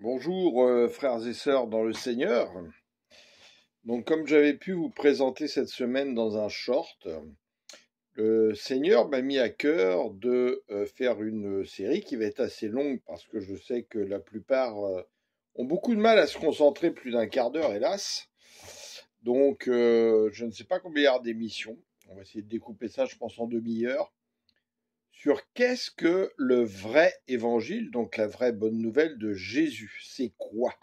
Bonjour frères et sœurs dans le Seigneur. Donc comme j'avais pu vous présenter cette semaine dans un short, le Seigneur m'a mis à cœur de faire une série qui va être assez longue parce que je sais que la plupart ont beaucoup de mal à se concentrer plus d'un quart d'heure, hélas. Donc je ne sais pas combien il y aura d'émissions. On va essayer de découper ça, je pense, en demi-heure. Sur qu'est-ce que le vrai évangile, donc la vraie bonne nouvelle de Jésus, c'est quoi?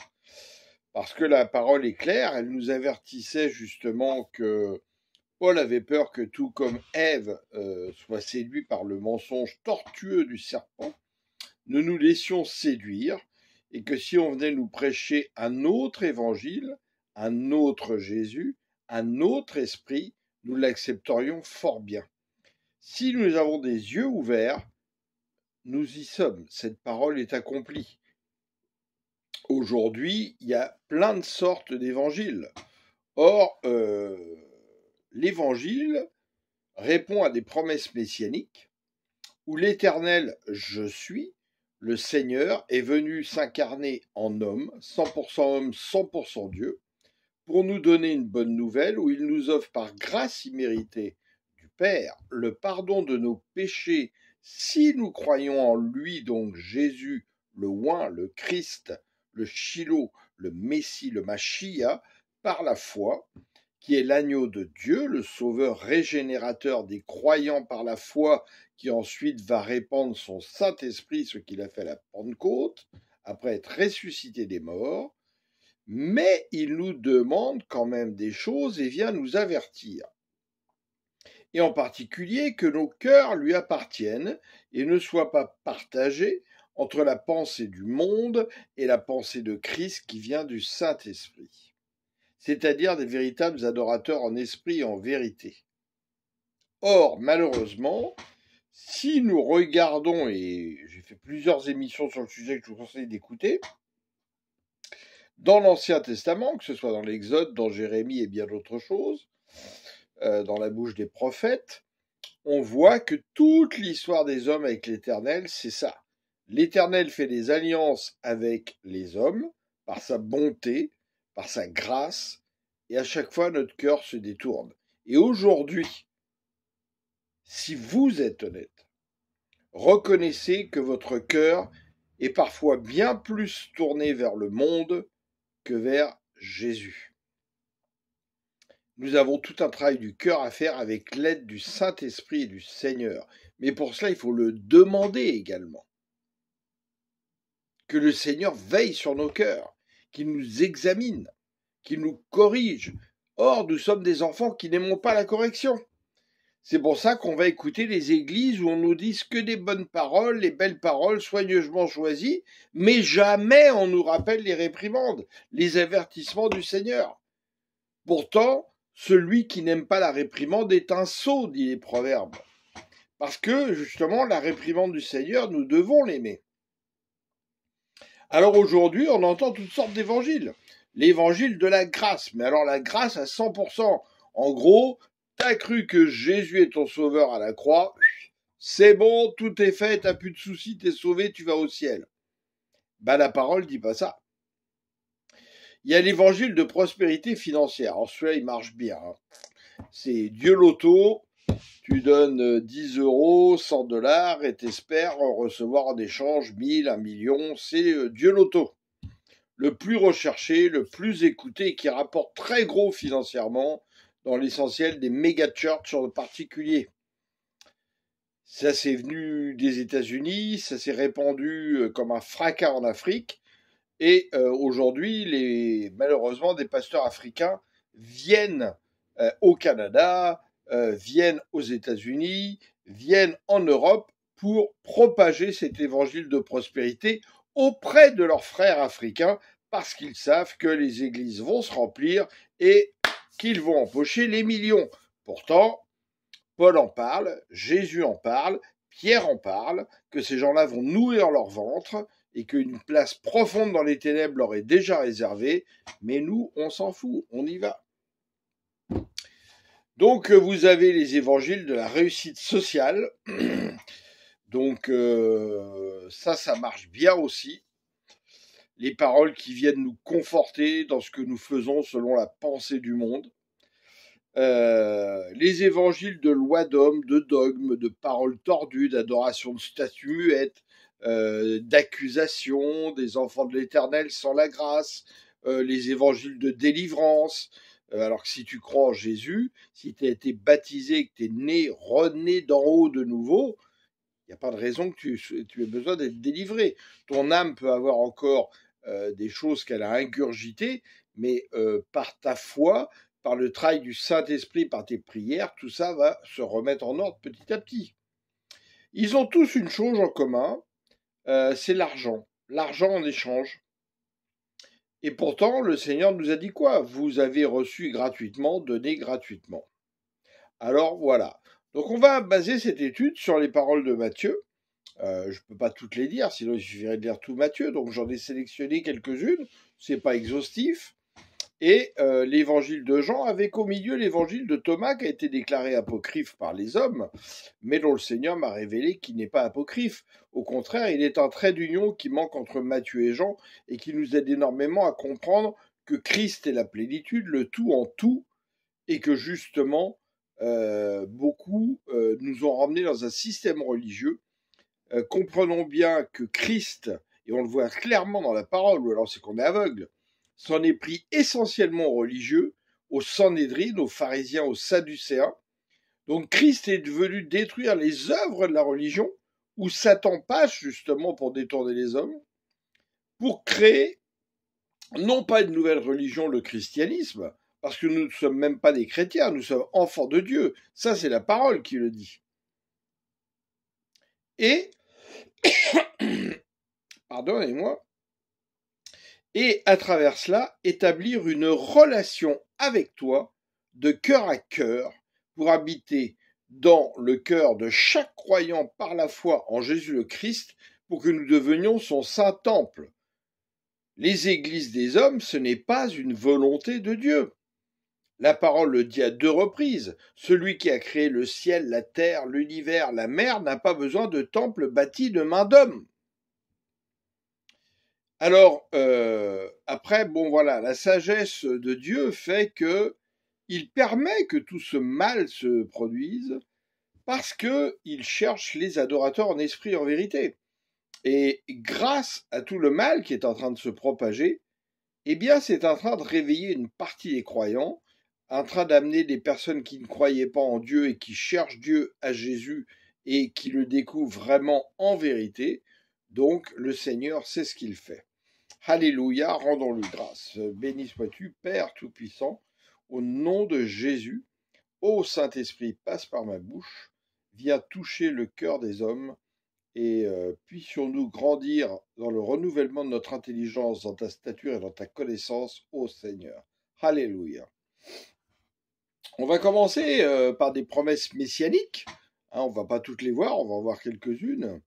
Parce que la parole est claire, elle nous avertissait justement que Paul avait peur que tout comme Ève soit séduit par le mensonge tortueux du serpent, nous nous laissions séduire, et que si on venait nous prêcher un autre évangile, un autre Jésus, un autre esprit, nous l'accepterions fort bien. Si nous avons des yeux ouverts, nous y sommes, cette parole est accomplie. Aujourd'hui, il y a plein de sortes d'évangiles. Or, l'évangile répond à des promesses messianiques où l'Éternel je suis, le Seigneur, est venu s'incarner en homme, 100% homme, 100% Dieu, pour nous donner une bonne nouvelle où il nous offre par grâce imméritée du Père le pardon de nos péchés si nous croyons en lui, donc Jésus, le Oint, le Christ, le Shilo, le Messie, le Machia, par la foi, qui est l'agneau de Dieu, le sauveur régénérateur des croyants par la foi, qui ensuite va répandre son Saint-Esprit, ce qu'il a fait à la Pentecôte, après être ressuscité des morts, mais il nous demande quand même des choses et vient nous avertir. Et en particulier que nos cœurs lui appartiennent et ne soient pas partagés entre la pensée du monde et la pensée de Christ qui vient du Saint-Esprit, c'est-à-dire des véritables adorateurs en esprit et en vérité. Or, malheureusement, si nous regardons, et j'ai fait plusieurs émissions sur le sujet que je vous conseille d'écouter, dans l'Ancien Testament, que ce soit dans l'Exode, dans Jérémie et bien d'autres choses, dans la bouche des prophètes, on voit que toute l'histoire des hommes avec l'Éternel, c'est ça. L'Éternel fait des alliances avec les hommes par sa bonté, par sa grâce, et à chaque fois notre cœur se détourne. Et aujourd'hui, si vous êtes honnête, reconnaissez que votre cœur est parfois bien plus tourné vers le monde que vers Jésus. Nous avons tout un travail du cœur à faire avec l'aide du Saint-Esprit et du Seigneur. Mais pour cela, il faut le demander également. Que le Seigneur veille sur nos cœurs, qu'il nous examine, qu'il nous corrige. Or, nous sommes des enfants qui n'aimons pas la correction. C'est pour ça qu'on va écouter les églises où on nous dit que des bonnes paroles, les belles paroles soigneusement choisies, mais jamais on nous rappelle les réprimandes, les avertissements du Seigneur. Pourtant, celui qui n'aime pas la réprimande est un sot, dit les Proverbes. Parce que, justement, la réprimande du Seigneur, nous devons l'aimer. Alors aujourd'hui, on entend toutes sortes d'évangiles. L'évangile de la grâce, mais alors la grâce à 100%. En gros, t'as cru que Jésus est ton sauveur à la croix, c'est bon, tout est fait, t'as plus de soucis, t'es sauvé, tu vas au ciel. La parole dit pas ça. Il y a l'évangile de prospérité financière. Alors celui-là, il marche bien. C'est Dieu loto, tu donnes 10 euros, 100 dollars et t'espères recevoir en échange 1000, 1 million. C'est Dieu loto. Le plus recherché, le plus écouté, qui rapporte très gros financièrement dans l'essentiel des méga churches en particulier. Ça c'est venu des États-Unis, ça s'est répandu comme un fracas en Afrique. Et aujourd'hui, malheureusement, des pasteurs africains viennent au Canada, viennent aux États-Unis, viennent en Europe pour propager cet évangile de prospérité auprès de leurs frères africains parce qu'ils savent que les églises vont se remplir et qu'ils vont empocher les millions. Pourtant, Paul en parle, Jésus en parle, Pierre en parle, que ces gens-là vont nourrir leur ventre et qu'une place profonde dans les ténèbres leur est déjà réservée, mais nous, on s'en fout, on y va. Donc, vous avez les évangiles de la réussite sociale. Donc, ça marche bien aussi. les paroles qui viennent nous conforter dans ce que nous faisons selon la pensée du monde. Les évangiles de loi d'homme, de dogmes, de paroles tordues, d'adoration de statues muettes, d'accusations des enfants de l'Éternel sans la grâce, les évangiles de délivrance. Alors que si tu crois en Jésus, si tu as été baptisé, que tu es né, rené d'en haut de nouveau, il n'y a pas de raison que tu aies besoin d'être délivré. Ton âme peut avoir encore des choses qu'elle a ingurgitées, mais par ta foi, par le travail du Saint-Esprit, par tes prières, tout ça va se remettre en ordre petit à petit. Ils ont tous une chose en commun, c'est l'argent. L'argent en échange. Et pourtant, le Seigneur nous a dit quoi? Vous avez reçu gratuitement, donné gratuitement. Alors voilà. Donc on va baser cette étude sur les paroles de Matthieu. Je ne peux pas toutes les dire, sinon il suffirait de lire tout Matthieu. Donc j'en ai sélectionné quelques-unes. C'est pas exhaustif. Et l'évangile de Jean, avec au milieu l'évangile de Thomas qui a été déclaré apocryphe par les hommes, mais dont le Seigneur m'a révélé qu'il n'est pas apocryphe. Au contraire, il est un trait d'union qui manque entre Matthieu et Jean et qui nous aide énormément à comprendre que Christ est la plénitude, le tout en tout, et que justement, beaucoup nous ont ramenés dans un système religieux. Comprenons bien que Christ, et on le voit clairement dans la parole, ou alors c'est qu'on est aveugle, s'en est pris essentiellement aux religieux, aux Sanhédrines, aux pharisiens, aux sadducéens. Donc Christ est venu détruire les œuvres de la religion, où Satan passe justement pour détourner les hommes, pour créer non pas une nouvelle religion, le christianisme, parce que nous ne sommes même pas des chrétiens, nous sommes enfants de Dieu. Ça, c'est la parole qui le dit. Et, pardonnez-moi, et à travers cela, établir une relation avec toi, de cœur à cœur, pour habiter dans le cœur de chaque croyant par la foi en Jésus le Christ, pour que nous devenions son saint temple. Les églises des hommes, ce n'est pas une volonté de Dieu. La parole le dit à 2 reprises. Celui qui a créé le ciel, la terre, l'univers, la mer n'a pas besoin de temple bâti de main d'homme. Alors, après, bon voilà, la sagesse de Dieu fait que il permet que tout ce mal se produise parce qu'il cherche les adorateurs en esprit et en vérité. Et grâce à tout le mal qui est en train de se propager, eh bien, c'est en train de réveiller une partie des croyants, en train d'amener des personnes qui ne croyaient pas en Dieu et qui cherchent Dieu à Jésus et qui le découvrent vraiment en vérité. Donc, le Seigneur sait ce qu'il fait. Alléluia, rendons-lui grâce. Béni sois-tu, Père Tout-Puissant, au nom de Jésus. Ô Saint-Esprit, passe par ma bouche, viens toucher le cœur des hommes, et puissions-nous grandir dans le renouvellement de notre intelligence, dans ta stature et dans ta connaissance, ô Seigneur. Alléluia. On va commencer par des promesses messianiques. On ne va pas toutes les voir, on va en voir quelques-unes.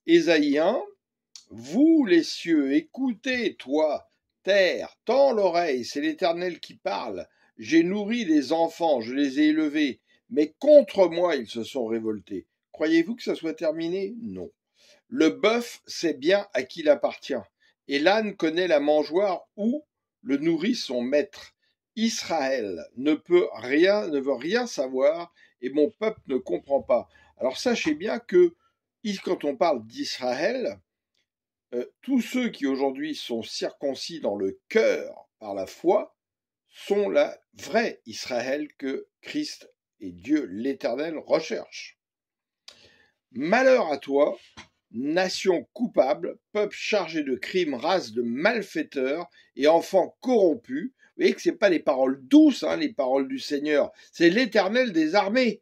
Ésaïe 1. Vous, les cieux, écoutez, toi, terre, tends l'oreille, c'est l'Éternel qui parle. J'ai nourri les enfants, je les ai élevés, mais contre moi ils se sont révoltés. Croyez-vous que ça soit terminé? Non. Le bœuf sait bien à qui il appartient, et l'âne connaît la mangeoire où le nourrit son maître. Israël ne veut rien savoir, et mon peuple ne comprend pas. Alors sachez bien que, quand on parle d'Israël, tous ceux qui aujourd'hui sont circoncis dans le cœur par la foi sont la vraie Israël que Christ et Dieu l'Éternel recherchent. Malheur à toi, nation coupable, peuple chargé de crimes, race de malfaiteurs et enfants corrompus. Vous voyez que ce n'est pas les paroles douces, les paroles du Seigneur, c'est l'Éternel des armées.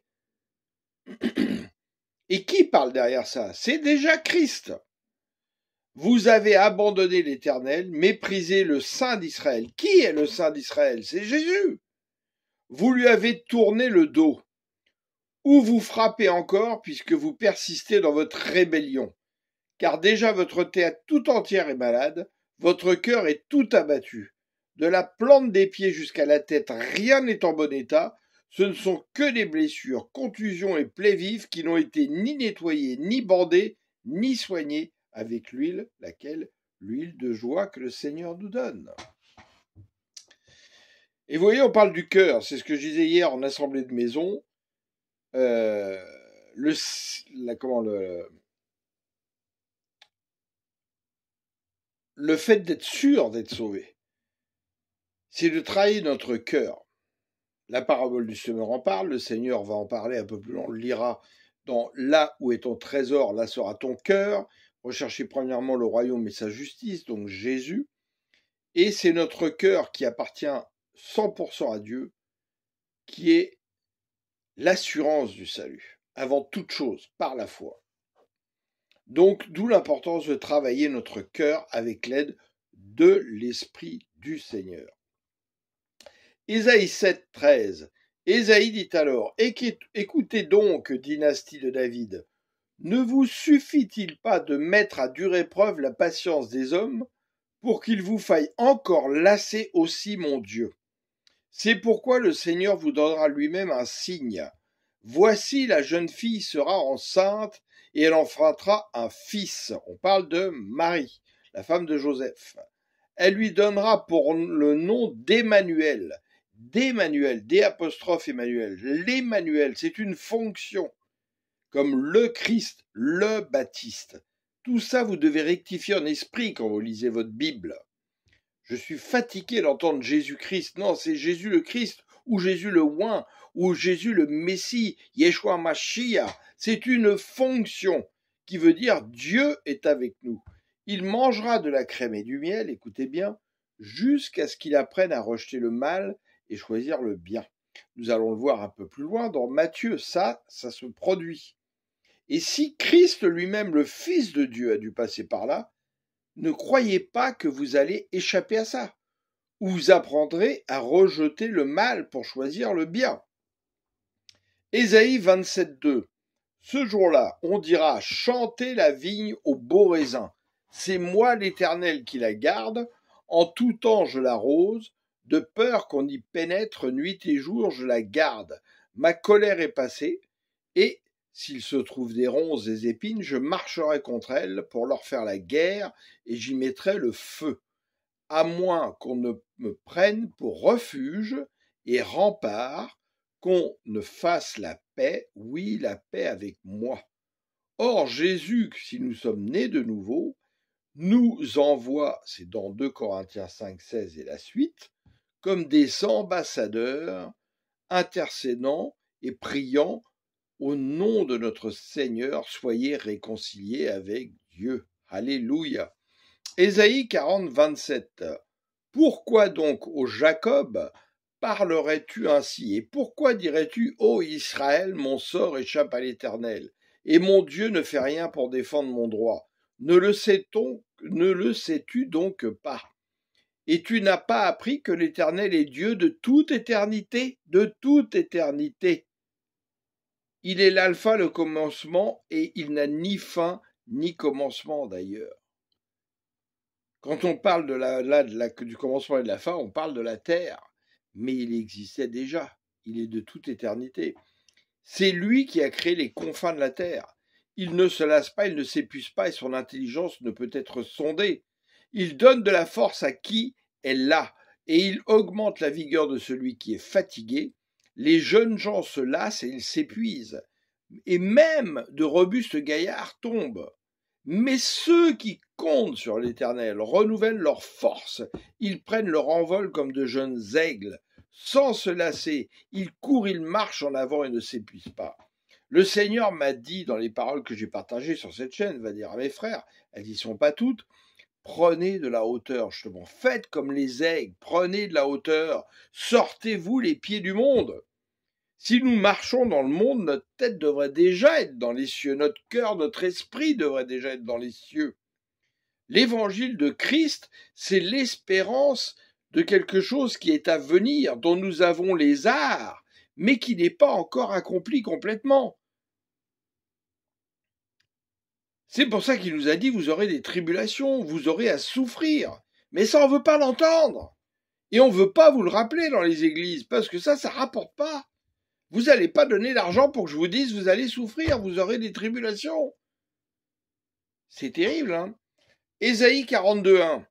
Et qui parle derrière ça? C'est déjà Christ. Vous avez abandonné l'Éternel, méprisé le Saint d'Israël. Qui est le Saint d'Israël? C'est Jésus. Vous lui avez tourné le dos. Ou vous frappez encore puisque vous persistez dans votre rébellion. Car déjà votre tête tout entière est malade, votre cœur est tout abattu. De la plante des pieds jusqu'à la tête, rien n'est en bon état. Ce ne sont que des blessures, contusions et plaies vives qui n'ont été ni nettoyées, ni bandées, ni soignées avec l'huile, laquelle l'huile de joie que le Seigneur nous donne. Et vous voyez, on parle du cœur, c'est ce que je disais hier en assemblée de maison. Le fait d'être sûr d'être sauvé, c'est de travailler notre cœur. La parabole du semeur en parle, le Seigneur va en parler un peu plus loin, on le lira dans « Là où est ton trésor, là sera ton cœur ». Recherchez premièrement le royaume et sa justice, donc Jésus. Et c'est notre cœur qui appartient 100% à Dieu, qui est l'assurance du salut, avant toute chose, par la foi. Donc, d'où l'importance de travailler notre cœur avec l'aide de l'Esprit du Seigneur. Ésaïe 7, 13. Ésaïe dit alors, écoutez donc, dynastie de David, ne vous suffit-il pas de mettre à dure épreuve la patience des hommes pour qu'il vous faille encore lasser aussi mon Dieu? C'est pourquoi le Seigneur vous donnera lui-même un signe. Voici, la jeune fille sera enceinte et elle enfantera un fils. On parle de Marie, la femme de Joseph. Elle lui donnera pour le nom d'Emmanuel. D'Emmanuel, d'Emmanuel. L'Emmanuel, c'est une fonction, comme le Christ, le Baptiste. Tout ça, vous devez rectifier en esprit quand vous lisez votre Bible. Je suis fatigué d'entendre Jésus-Christ. Non, c'est Jésus le Christ, ou Jésus le Oint, ou Jésus le Messie, Yeshua Mashiach. C'est une fonction qui veut dire Dieu est avec nous. Il mangera de la crème et du miel, écoutez bien, jusqu'à ce qu'il apprenne à rejeter le mal et choisir le bien. Nous allons le voir un peu plus loin dans Matthieu, ça se produit. Et si Christ lui-même, le Fils de Dieu, a dû passer par là, ne croyez pas que vous allez échapper à ça, ou vous apprendrez à rejeter le mal pour choisir le bien. Ésaïe 27, 2. Ce jour-là, on dira « Chantez la vigne au beau raisin. C'est moi l'Éternel qui la garde. En tout temps je l'arrose. De peur qu'on y pénètre nuit et jour, je la garde. Ma colère est passée. Et s'il se trouve des ronces, des épines, je marcherai contre elles pour leur faire la guerre et j'y mettrai le feu. À moins qu'on ne me prenne pour refuge et rempart, qu'on ne fasse la paix, oui, la paix avec moi. Or, Jésus, si nous sommes nés de nouveau, nous envoie, c'est dans 2 Corinthiens 5, 16 et la suite, comme des ambassadeurs, intercédant et priant au nom de notre Seigneur, soyez réconciliés avec Dieu. Alléluia. Ésaïe 40, 27. Pourquoi donc, ô Jacob, parlerais-tu ainsi? Et pourquoi dirais-tu, ô Israël, mon sort échappe à l'Éternel, et mon Dieu ne fait rien pour défendre mon droit? Ne le sais-tu donc pas? Et tu n'as pas appris que l'Éternel est Dieu de toute éternité? De toute éternité. Il est l'alpha, le commencement, et il n'a ni fin ni commencement d'ailleurs. Quand on parle du commencement et de la fin, on parle de la terre, mais il existait déjà, il est de toute éternité. C'est lui qui a créé les confins de la terre. Il ne se lasse pas, il ne s'épuise pas, et son intelligence ne peut être sondée. Il donne de la force à qui elle l'a, et il augmente la vigueur de celui qui est fatigué. Les jeunes gens se lassent et ils s'épuisent, et même de robustes gaillards tombent. Mais ceux qui comptent sur l'Éternel renouvellent leur force, ils prennent leur envol comme de jeunes aigles, sans se lasser, ils courent, ils marchent en avant et ne s'épuisent pas. Le Seigneur m'a dit dans les paroles que j'ai partagées sur cette chaîne, va dire à mes frères, elles n'y sont pas toutes, prenez de la hauteur, justement, faites comme les aigles, prenez de la hauteur, sortez-vous les pieds du monde. Si nous marchons dans le monde, notre tête devrait déjà être dans les cieux, notre cœur, notre esprit devrait déjà être dans les cieux. L'évangile de Christ, c'est l'espérance de quelque chose qui est à venir, dont nous avons les arts, mais qui n'est pas encore accompli complètement. C'est pour ça qu'il nous a dit, vous aurez des tribulations, vous aurez à souffrir. Mais ça, on ne veut pas l'entendre. Et on ne veut pas vous le rappeler dans les églises, parce que ça rapporte pas. Vous n'allez pas donner l'argent pour que je vous dise vous allez souffrir, vous aurez des tribulations. C'est terrible, hein? Ésaïe 42:1.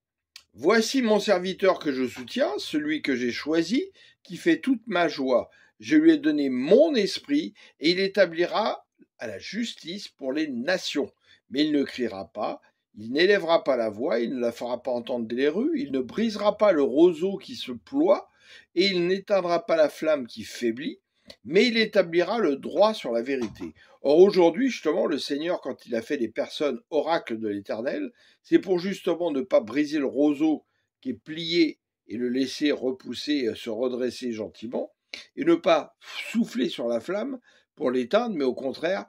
Voici mon serviteur que je soutiens, celui que j'ai choisi, qui fait toute ma joie. Je lui ai donné mon esprit, et il établira à la justice pour les nations. Mais il ne criera pas, il n'élèvera pas la voix, il ne la fera pas entendre des rues, il ne brisera pas le roseau qui se ploie, et il n'éteindra pas la flamme qui faiblit, mais il établira le droit sur la vérité. Or aujourd'hui, justement, le Seigneur, quand il a fait des personnes oracles de l'Éternel, c'est pour justement ne pas briser le roseau qui est plié et le laisser repousser, se redresser gentiment, et ne pas souffler sur la flamme pour l'éteindre, mais au contraire,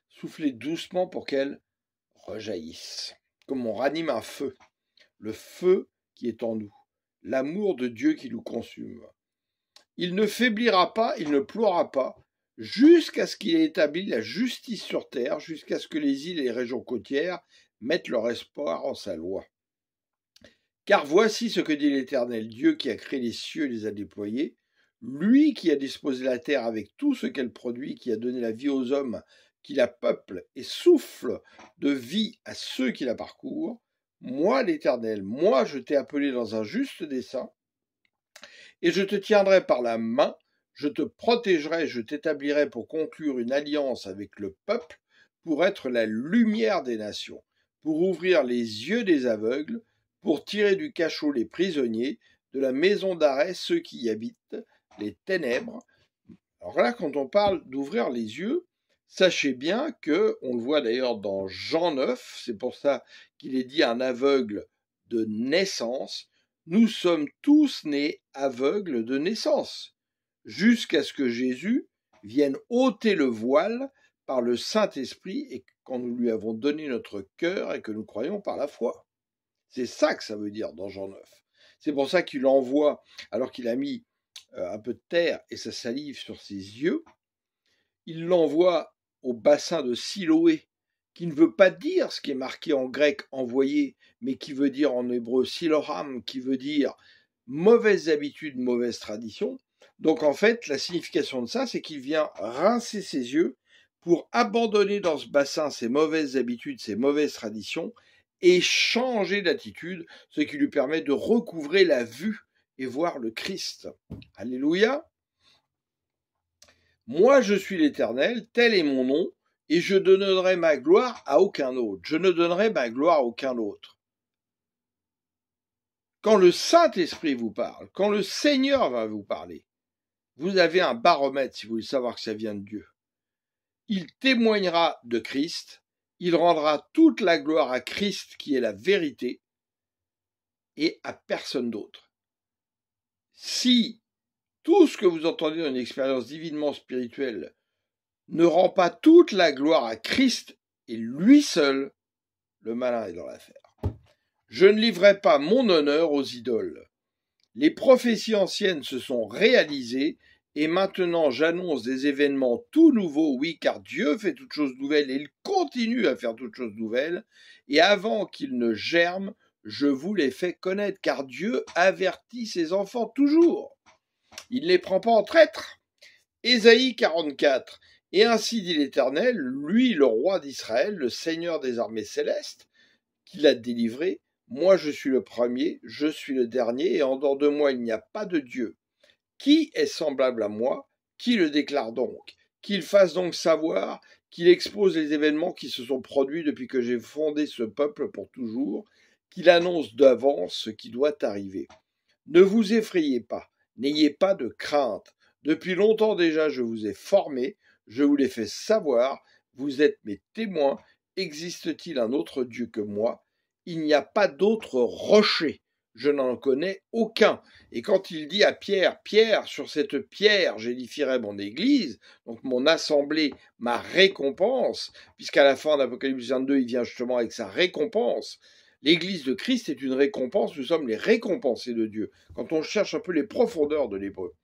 souffler doucement pour qu'elle rejaillisse. Comme on ranime un feu, le feu qui est en nous, l'amour de Dieu qui nous consume. Il ne faiblira pas, il ne ploiera pas, jusqu'à ce qu'il ait établi la justice sur terre, jusqu'à ce que les îles et les régions côtières mettent leur espoir en sa loi. Car voici ce que dit l'Éternel, Dieu qui a créé les cieux et les a déployés, lui qui a disposé la terre avec tout ce qu'elle produit, qui a donné la vie aux hommes, qui la peuple et souffle de vie à ceux qui la parcourent. Moi, l'Éternel, moi je t'ai appelé dans un juste dessein, et je te tiendrai par la main, je te protégerai, je t'établirai pour conclure une alliance avec le peuple, pour être la lumière des nations, pour ouvrir les yeux des aveugles, pour tirer du cachot les prisonniers, de la maison d'arrêt ceux qui y habitent, les ténèbres. Alors là, quand on parle d'ouvrir les yeux, sachez bien que, on le voit d'ailleurs dans Jean 9, c'est pour ça qu'il est dit un aveugle de naissance, nous sommes tous nés aveugles de naissance, jusqu'à ce que Jésus vienne ôter le voile par le Saint-Esprit et quand nous lui avons donné notre cœur et que nous croyons par la foi. C'est ça que ça veut dire dans Jean 9. C'est pour ça qu'il envoie, alors qu'il a mis un peu de terre et sa salive sur ses yeux, il l'envoie au bassin de Siloé, qui ne veut pas dire ce qui est marqué en grec envoyé, mais qui veut dire en hébreu siloram, qui veut dire mauvaise habitude, mauvaise tradition. Donc en fait, la signification de ça, c'est qu'il vient rincer ses yeux pour abandonner dans ce bassin ses mauvaises habitudes, ses mauvaises traditions, et changer d'attitude, ce qui lui permet de recouvrer la vue et voir le Christ. Alléluia. Moi, je suis l'Éternel, tel est mon nom, et je ne donnerai ma gloire à aucun autre. Je ne donnerai ma gloire à aucun autre. Quand le Saint-Esprit vous parle, quand le Seigneur va vous parler, vous avez un baromètre si vous voulez savoir que ça vient de Dieu. Il témoignera de Christ, il rendra toute la gloire à Christ qui est la vérité et à personne d'autre. Si tout ce que vous entendez dans une expérience divinement spirituelle ne rend pas toute la gloire à Christ et lui seul, le malin est dans l'affaire. Je ne livrerai pas mon honneur aux idoles. Les prophéties anciennes se sont réalisées et maintenant j'annonce des événements tout nouveaux, oui, car Dieu fait toutes choses nouvelles et il continue à faire toutes choses nouvelles. Et avant qu'ils ne germent, je vous les fais connaître, car Dieu avertit ses enfants toujours. Il ne les prend pas en traître. Ésaïe 44. Et ainsi dit l'Éternel, lui le roi d'Israël, le Seigneur des armées célestes, qui l'a délivré. Moi je suis le premier, je suis le dernier, et en dehors de moi il n'y a pas de Dieu. Qui est semblable à moi? Qui le déclare donc? Qu'il fasse donc savoir, qu'il expose les événements qui se sont produits depuis que j'ai fondé ce peuple pour toujours, qu'il annonce d'avance ce qui doit arriver. Ne vous effrayez pas, n'ayez pas de crainte. Depuis longtemps déjà je vous ai formés, je vous l'ai fait savoir, vous êtes mes témoins. Existe-t-il un autre Dieu que moi? Il n'y a pas d'autre rocher, je n'en connais aucun. Et quand il dit à Pierre, Pierre, sur cette pierre j'édifierai mon église, donc mon assemblée, ma récompense, puisqu'à la fin d'Apocalypse 22, il vient justement avec sa récompense. L'église de Christ est une récompense, nous sommes les récompensés de Dieu, quand on cherche un peu les profondeurs de l'hébreu.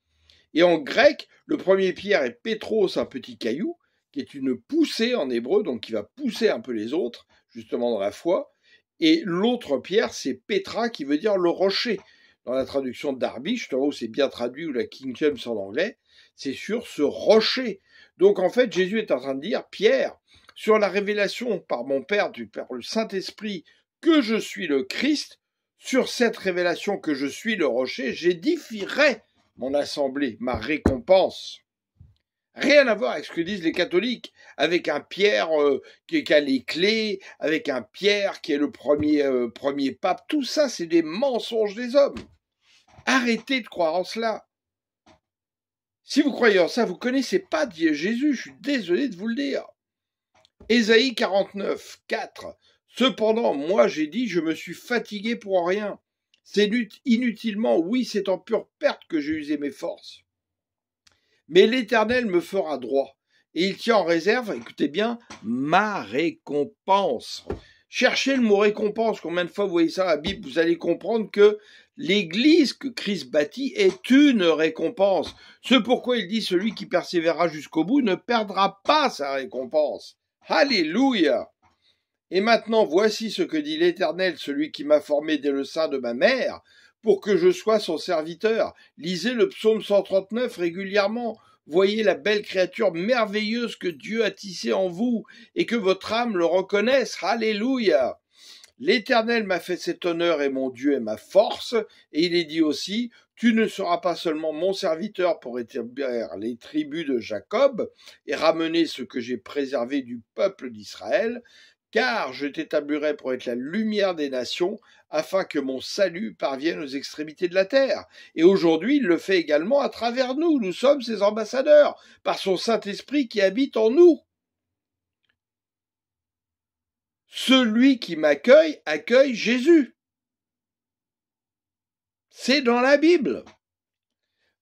Et en grec, le premier pierre est Pétros, un petit caillou, qui est une poussée en hébreu, donc qui va pousser un peu les autres, justement dans la foi. Et l'autre pierre, c'est Petra, qui veut dire le rocher. Dans la traduction de Darby, je te vois où c'est bien traduit, ou la King James en anglais, c'est sur ce rocher. Donc en fait, Jésus est en train de dire, Pierre, sur la révélation par mon Père, par le Saint-Esprit, que je suis le Christ, sur cette révélation que je suis le rocher, j'édifierai mon assemblée, ma récompense. Rien à voir avec ce que disent les catholiques, avec un Pierre qui a les clés, avec un Pierre qui est le premier pape. Tout ça, c'est des mensonges des hommes. Arrêtez de croire en cela. Si vous croyez en ça, vous ne connaissez pas Jésus, je suis désolé de vous le dire. Ésaïe 49, 4. Cependant, moi j'ai dit, je me suis fatigué pour rien. C'est inutilement, oui, c'est en pure perte que j'ai usé mes forces. Mais l'Éternel me fera droit, et il tient en réserve, écoutez bien, ma récompense. Cherchez le mot récompense, combien de fois vous voyez ça dans la Bible, vous allez comprendre que l'Église que Christ bâtit est une récompense. C'est pourquoi il dit, celui qui persévérera jusqu'au bout ne perdra pas sa récompense. Alléluia! Et maintenant, voici ce que dit l'Éternel, celui qui m'a formé dès le sein de ma mère, pour que je sois son serviteur. Lisez le psaume 139 régulièrement. Voyez la belle créature merveilleuse que Dieu a tissée en vous, et que votre âme le reconnaisse. Alléluia! L'Éternel m'a fait cet honneur et mon Dieu est ma force. Et il est dit aussi, tu ne seras pas seulement mon serviteur pour établir les tribus de Jacob et ramener ce que j'ai préservé du peuple d'Israël, car je t'établirai pour être la lumière des nations, afin que mon salut parvienne aux extrémités de la terre. Et aujourd'hui, il le fait également à travers nous. Nous sommes ses ambassadeurs, par son Saint-Esprit qui habite en nous. Celui qui m'accueille, accueille Jésus. C'est dans la Bible.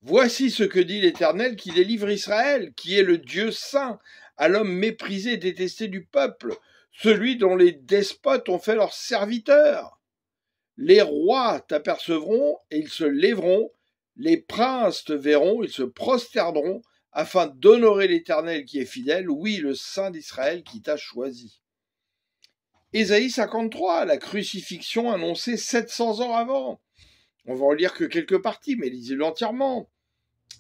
Voici ce que dit l'Éternel qui délivre Israël, qui est le Dieu saint, à l'homme méprisé et détesté du peuple, celui dont les despotes ont fait leurs serviteurs. Les rois t'apercevront et ils se lèveront, les princes te verront, ils se prosterneront, afin d'honorer l'Éternel qui est fidèle, oui, le Saint d'Israël qui t'a choisi. Ésaïe 53, la crucifixion annoncée 700 ans avant. On va en lire que quelques parties, mais lisez-le entièrement.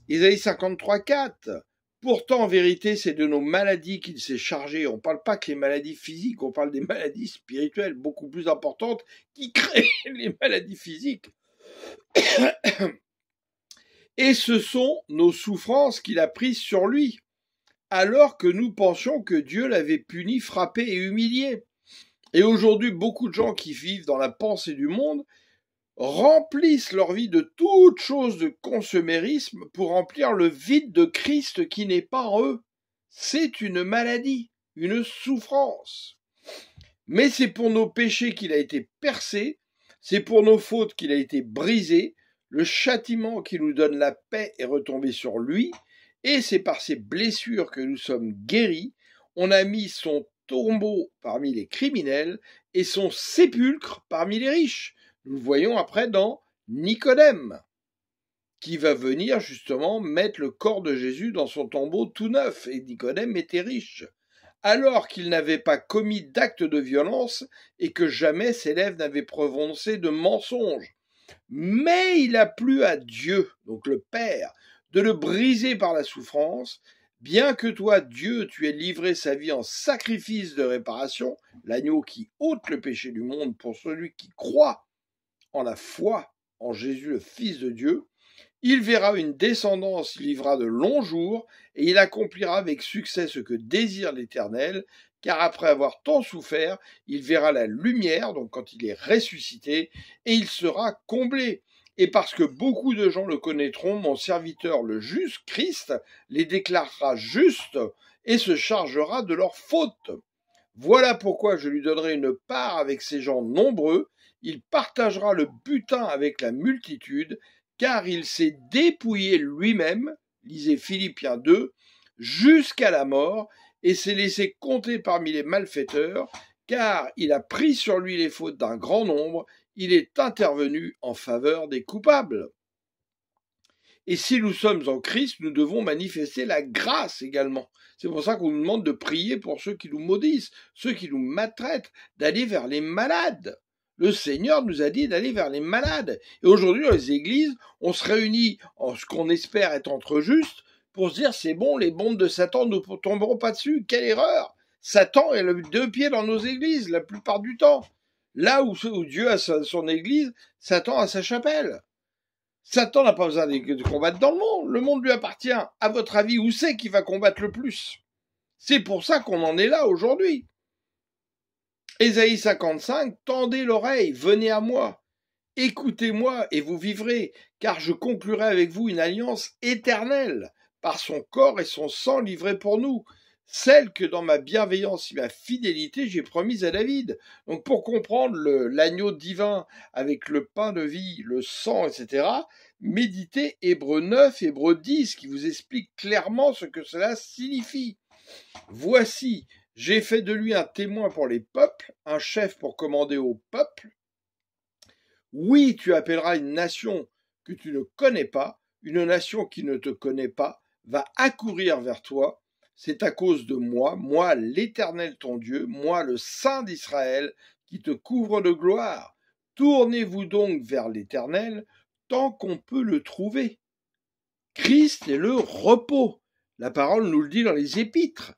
Ésaïe 53, 4. Pourtant, en vérité, c'est de nos maladies qu'il s'est chargé. On ne parle pas que les maladies physiques, on parle des maladies spirituelles beaucoup plus importantes qui créent les maladies physiques. Et ce sont nos souffrances qu'il a prises sur lui, alors que nous pensions que Dieu l'avait puni, frappé et humilié. Et aujourd'hui, beaucoup de gens qui vivent dans la pensée du monde remplissent leur vie de toutes choses de consumérisme pour remplir le vide de Christ qui n'est pas en eux. C'est une maladie, une souffrance. Mais c'est pour nos péchés qu'il a été percé, c'est pour nos fautes qu'il a été brisé, le châtiment qui nous donne la paix est retombé sur lui, et c'est par ses blessures que nous sommes guéris. On a mis son tombeau parmi les criminels et son sépulcre parmi les riches. Nous le voyons après dans Nicodème, qui va venir justement mettre le corps de Jésus dans son tombeau tout neuf. Et Nicodème était riche, alors qu'il n'avait pas commis d'acte de violence et que jamais ses lèvres n'avaient prononcé de mensonge. Mais il a plu à Dieu, donc le Père, de le briser par la souffrance, bien que toi, Dieu, tu aies livré sa vie en sacrifice de réparation, l'agneau qui ôte le péché du monde pour celui qui croit en la foi en Jésus, le Fils de Dieu, il verra une descendance, il vivra de longs jours, et il accomplira avec succès ce que désire l'Éternel, car après avoir tant souffert, il verra la lumière, donc quand il est ressuscité, et il sera comblé. Et parce que beaucoup de gens le connaîtront, mon serviteur le juste, Christ, les déclarera justes et se chargera de leurs fautes. Voilà pourquoi je lui donnerai une part avec ces gens nombreux, il partagera le butin avec la multitude, car il s'est dépouillé lui-même, lisez Philippiens 2, jusqu'à la mort, et s'est laissé compter parmi les malfaiteurs, car il a pris sur lui les fautes d'un grand nombre, il est intervenu en faveur des coupables. Et si nous sommes en Christ, nous devons manifester la grâce également. C'est pour ça qu'on nous demande de prier pour ceux qui nous maudissent, ceux qui nous maltraitent, d'aller vers les malades. Le Seigneur nous a dit d'aller vers les malades. Et aujourd'hui, dans les églises, on se réunit en ce qu'on espère être entre justes pour se dire c'est bon, les bombes de Satan ne tomberont pas dessus. Quelle erreur! Satan est le deux pieds dans nos églises la plupart du temps. Là où Dieu a son église, Satan a sa chapelle. Satan n'a pas besoin de combattre dans le monde. Le monde lui appartient. À votre avis, où c'est qu'il va combattre le plus? C'est pour ça qu'on en est là aujourd'hui. Ésaïe 55, tendez l'oreille, venez à moi. Écoutez-moi et vous vivrez, car je conclurai avec vous une alliance éternelle, par son corps et son sang livrés pour nous, celle que dans ma bienveillance et ma fidélité j'ai promise à David. Donc pour comprendre l'agneau divin avec le pain de vie, le sang, etc., méditez Hébreux 9, Hébreux 10, qui vous explique clairement ce que cela signifie. Voici, j'ai fait de lui un témoin pour les peuples, un chef pour commander au peuple. Oui, tu appelleras une nation que tu ne connais pas, une nation qui ne te connaît pas, va accourir vers toi. C'est à cause de moi, moi l'Éternel ton Dieu, moi le Saint d'Israël, qui te couvre de gloire. Tournez-vous donc vers l'Éternel, tant qu'on peut le trouver. Christ est le repos. La parole nous le dit dans les Épîtres.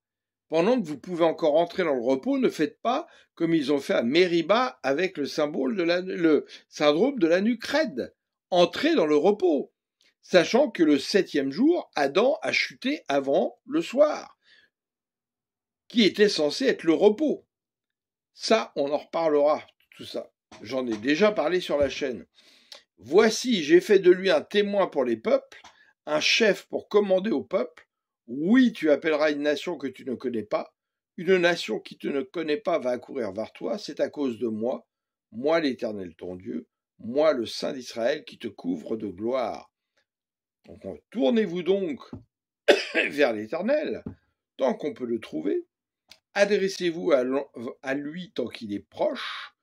Pendant que vous pouvez encore entrer dans le repos, ne faites pas comme ils ont fait à Mériba avec le syndrome de la nuque raide. Entrez dans le repos, sachant que le 7e jour, Adam a chuté avant le soir, qui était censé être le repos. Ça, on en reparlera, tout ça. J'en ai déjà parlé sur la chaîne. Voici, j'ai fait de lui un témoin pour les peuples, un chef pour commander au peuple. Oui, tu appelleras une nation que tu ne connais pas. Une nation qui ne connaît pas va accourir vers toi. C'est à cause de moi, moi l'Éternel ton Dieu, moi le Saint d'Israël qui te couvre de gloire. Donc, tournez-vous donc vers l'Éternel, tant qu'on peut le trouver. Adressez-vous à lui tant qu'il est proche.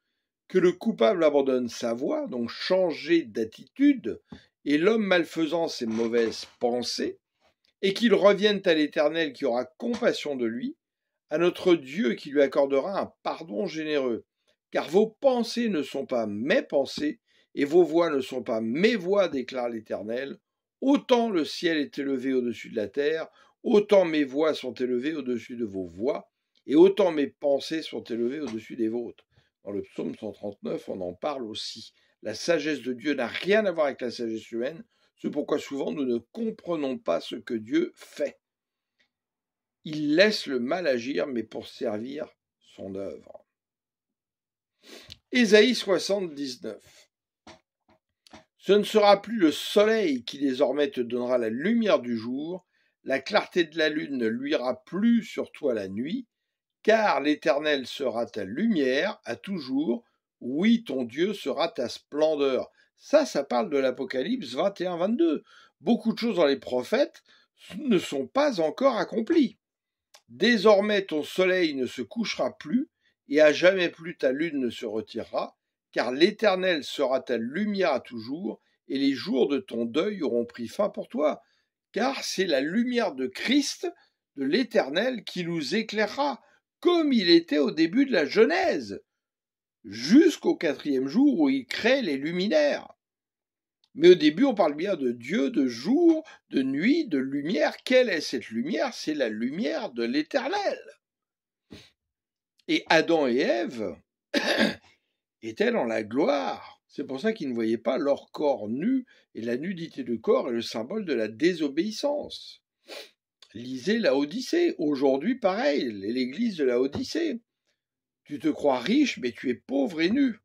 Que le coupable abandonne sa voie, donc changez d'attitude, et l'homme malfaisant ses mauvaises pensées, et qu'il revienne à l'Éternel qui aura compassion de lui, à notre Dieu qui lui accordera un pardon généreux. Car vos pensées ne sont pas mes pensées, et vos voix ne sont pas mes voix, déclare l'Éternel. Autant le ciel est élevé au-dessus de la terre, autant mes voix sont élevées au-dessus de vos voix, et autant mes pensées sont élevées au-dessus des vôtres. Dans le psaume 139, on en parle aussi. La sagesse de Dieu n'a rien à voir avec la sagesse humaine, c'est pourquoi souvent nous ne comprenons pas ce que Dieu fait. Il laisse le mal agir, mais pour servir son œuvre. Ésaïe 79. Ce ne sera plus le soleil qui désormais te donnera la lumière du jour, la clarté de la lune ne luira plus sur toi la nuit, car l'Éternel sera ta lumière à toujours, oui, ton Dieu sera ta splendeur. Ça parle de l'Apocalypse 21-22. Beaucoup de choses dans les prophètes ne sont pas encore accomplies. Désormais ton soleil ne se couchera plus, et à jamais plus ta lune ne se retirera, car l'Éternel sera ta lumière à toujours, et les jours de ton deuil auront pris fin pour toi. Car c'est la lumière de Christ, de l'Éternel, qui nous éclairera, comme il était au début de la Genèse, jusqu'au 4e jour où il crée les luminaires. Mais au début, on parle bien de Dieu, de jour, de nuit, de lumière. Quelle est cette lumière? C'est la lumière de l'Éternel. Et Adam et Ève étaient dans la gloire. C'est pour ça qu'ils ne voyaient pas leur corps nu, et la nudité de corps est le symbole de la désobéissance. Lisez la Odyssée. Aujourd'hui, pareil, l'église de la Odyssée. Tu te crois riche, mais tu es pauvre et nu.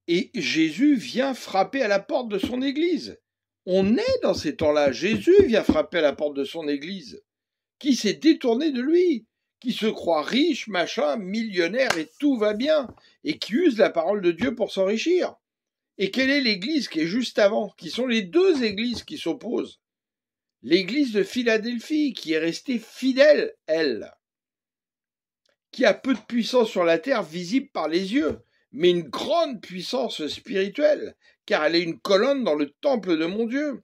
Et Jésus vient frapper à la porte de son église. On est dans ces temps-là. Jésus vient frapper à la porte de son église. Qui s'est détourné de lui, qui se croit riche, machin, millionnaire et tout va bien, et qui use la parole de Dieu pour s'enrichir. Et quelle est l'église qui est juste avant? Qui sont les deux églises qui s'opposent? L'église de Philadelphie, qui est restée fidèle, elle, qui a peu de puissance sur la terre visible par les yeux, mais une grande puissance spirituelle, car elle est une colonne dans le temple de mon Dieu.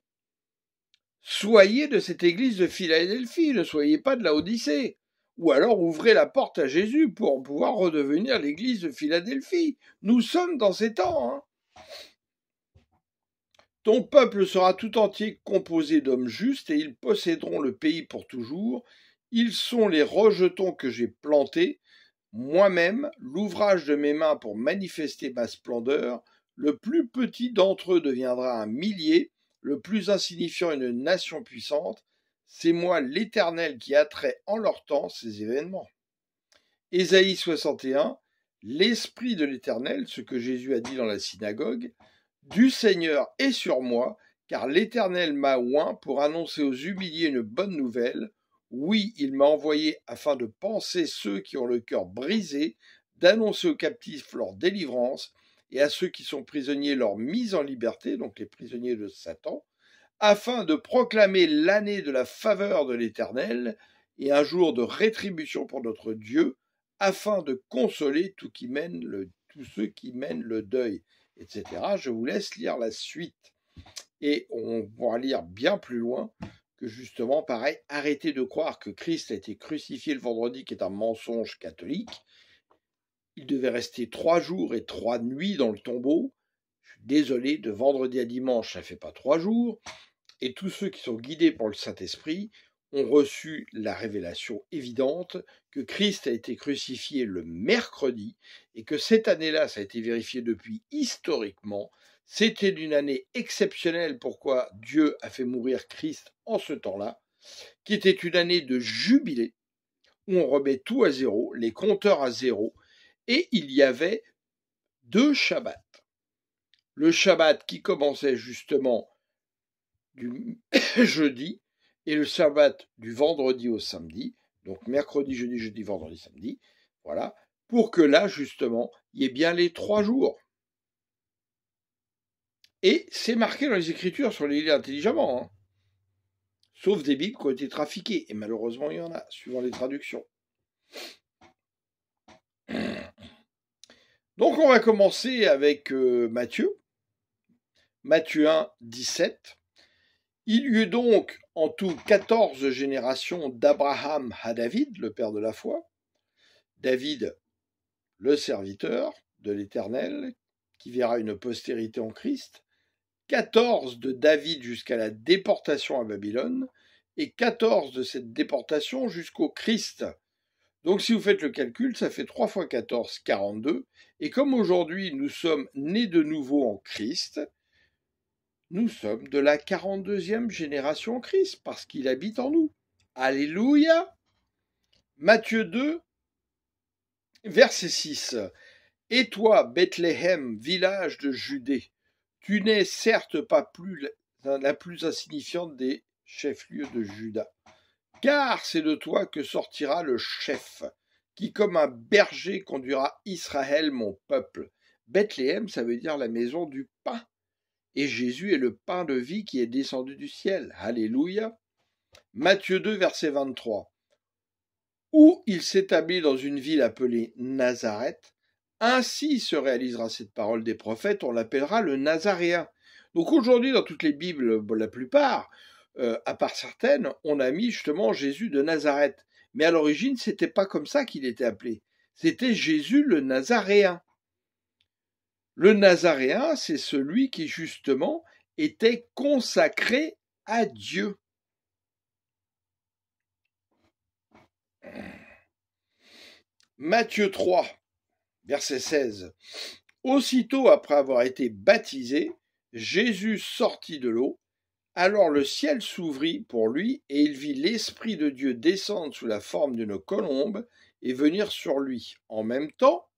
Soyez de cette église de Philadelphie, ne soyez pas de la Odyssée. Ou alors ouvrez la porte à Jésus pour pouvoir redevenir l'église de Philadelphie. Nous sommes dans ces temps. Hein. Ton peuple sera tout entier composé d'hommes justes et ils posséderont le pays pour toujours. Ils sont les rejetons que j'ai plantés, moi-même, l'ouvrage de mes mains pour manifester ma splendeur. Le plus petit d'entre eux deviendra un millier, le plus insignifiant une nation puissante. C'est moi l'Éternel qui attrait en leur temps ces événements. Ésaïe 61, l'Esprit de l'Éternel, ce que Jésus a dit dans la synagogue, du Seigneur est sur moi, car l'Éternel m'a oint pour annoncer aux humiliés une bonne nouvelle. Oui, il m'a envoyé afin de panser ceux qui ont le cœur brisé, d'annoncer aux captifs leur délivrance, et à ceux qui sont prisonniers leur mise en liberté, donc les prisonniers de Satan, afin de proclamer l'année de la faveur de l'Éternel, et un jour de rétribution pour notre Dieu, afin de consoler tous ceux qui mènent le deuil, etc. Je vous laisse lire la suite. Et on pourra lire bien plus loin que justement, pareil, arrêtez de croire que Christ a été crucifié le vendredi, qui est un mensonge catholique. Il devait rester 3 jours et 3 nuits dans le tombeau. Je suis désolé, de vendredi à dimanche, ça ne fait pas 3 jours. Et tous ceux qui sont guidés par le Saint-Esprit ont reçu la révélation évidente que Christ a été crucifié le mercredi et que cette année-là, ça a été vérifié depuis historiquement, c'était une année exceptionnelle. Pourquoi Dieu a fait mourir Christ en ce temps-là, qui était une année de jubilé, où on remet tout à zéro, les compteurs à zéro, et il y avait 2 Shabbats. Le Shabbat qui commençait justement du jeudi, et le Shabbat du vendredi au samedi, donc mercredi, jeudi, vendredi, samedi, voilà, pour que là, justement, il y ait bien les 3 jours. Et c'est marqué dans les Écritures, sur les livres intelligemment, hein. Sauf des Bibles qui ont été trafiquées, et malheureusement il y en a, suivant les traductions. Donc on va commencer avec Matthieu 1, 17. Il y eut donc en tout 14 générations d'Abraham à David, le père de la foi. David, le serviteur de l'Éternel, qui verra une postérité en Christ. 14 de David jusqu'à la déportation à Babylone, et 14 de cette déportation jusqu'au Christ. Donc si vous faites le calcul, ça fait 3 fois 14, 42. Et comme aujourd'hui nous sommes nés de nouveau en Christ, nous sommes de la 42e génération en Christ, parce qu'il habite en nous. Alléluia. Matthieu 2, verset 6. Et toi, Bethléem, village de Judée, tu n'es certes pas la plus insignifiante des chefs-lieux de Juda, car c'est de toi que sortira le chef, qui comme un berger conduira Israël, mon peuple. Bethléem, ça veut dire la maison du pain. Et Jésus est le pain de vie qui est descendu du ciel. Alléluia. Matthieu 2, verset 23. Où il s'établit dans une ville appelée Nazareth, ainsi se réalisera cette parole des prophètes, on l'appellera le Nazaréen. Donc aujourd'hui, dans toutes les Bibles, la plupart, à part certaines, on a mis justement Jésus de Nazareth. Mais à l'origine, c'était pas comme ça qu'il était appelé. C'était Jésus le Nazaréen. Le Nazaréen, c'est celui qui justement était consacré à Dieu. Matthieu 3, verset 16. Aussitôt après avoir été baptisé, Jésus sortit de l'eau. Alors le ciel s'ouvrit pour lui, et il vit l'Esprit de Dieu descendre sous la forme d'une colombe et venir sur lui. En même temps,